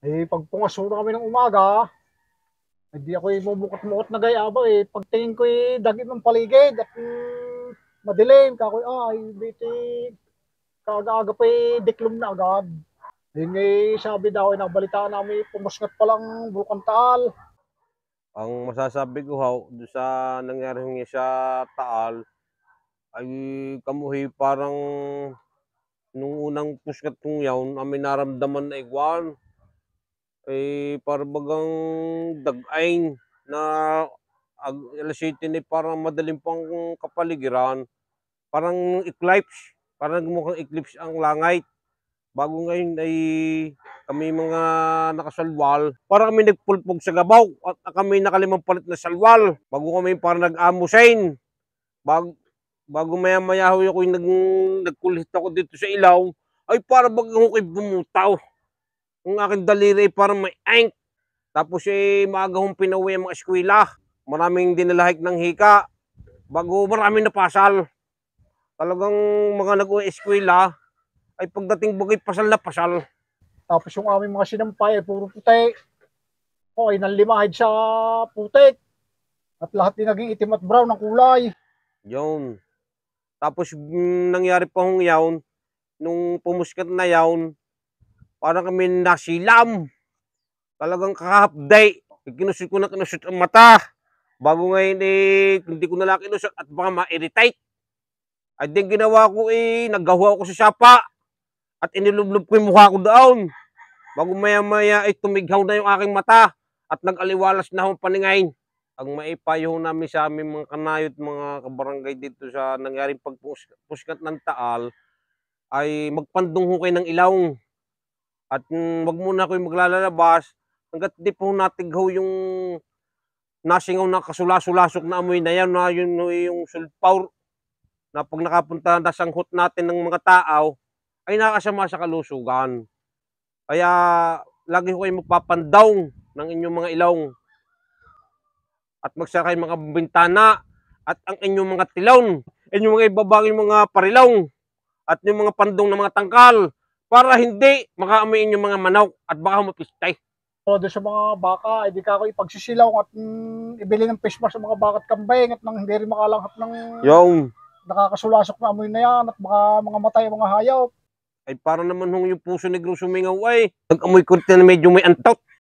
Eh, pag pumasura kami ng umaga, hindi ako mumukot-mukot na gayaba eh. Pagtingin ko eh, dagit ng paligid at madilim. Kakoy, ay, biti, kaaga-aga pa eh, diklom na agad. Yun eh, sabi daw, eh, nabalitaan namin, pumusngat palang Bulkan Taal. Ang masasabi ko ho, doon sa nangyari ho sa Taal, ay kamuhi parang nung unang puskat kong yawn, amin naramdaman na igwan. Para bagang dagain na alas 7 ni parang madaling pang kapaligiran. Parang eclipse, parang mukhang eclipse ang langit. Bago ngayon ay kami mga nakasalwal, parang kami nagpulpog sa gabaw at kami nakalimang palit na salwal. Bago kami parang nag-amusain. Bago maya-maya ho ako yung nagkulit ako dito sa ilaw, ay para bagang ako'y bumutaw. Ang aking daliri ay parang may ank. Tapos maaga hong pinauwi ang mga eskwela. Maraming dinalahik ng hika. Bago maraming napasal. Talagang mga nag-uwi eskwela, ay pagdating bagay pasal na pasal. Tapos yung aming mga sinampay ay puro puti. O ay nanlimahid sa putik. At lahat din naging itim at brown ang kulay. Yun. Tapos nangyari pa hong yawn, nung pumuskat na yawn, parang kami nasilam. Talagang kakahapday. Kinusot ko na kinusot ang mata. Bago ngayon hindi ko na lang kinusot at baka ma-irritate. Ay din ginawa ko naggawa ko sa sapa at inilublob ko yung mukha ko doon. Bago maya-maya tumighaw na yung aking mata at nag-aliwalas na akong paningay. Ang maipayo namin sa aming mga kanayot, mga kabarangay dito sa nangyaring pagpuskat ng Taal, ay magpandong ho kayo ng ilaw. At wag muna kayo maglalabas hanggat di po natighaw yung nasingaw na kasula-sulasok na amoy na yan, na yun yung sulfur na pag nakapunta na sanghot natin ng mga tao, ay nakasama sa kalusugan. Kaya lagi ko kayo magpapandaw ng inyong mga ilaw at magsara kayo mga bintana at ang inyong mga tilaw, inyong mga ibabaging mga parilaw at yung mga pandong ng mga tangkal para hindi makaamoy inyong mga manok at baka mapistay. So, doon sa mga baka, ay di ka ako ipagsisilaw at ibili ng face mask sa mga bakat kambing at nang hindi rin makalanghap ng Yung nakakasulasok na amoy na yan at baka mga matay mga hayop. ay para naman yung puso negro sumingaw ay nag-amoy ko na medyo may antot.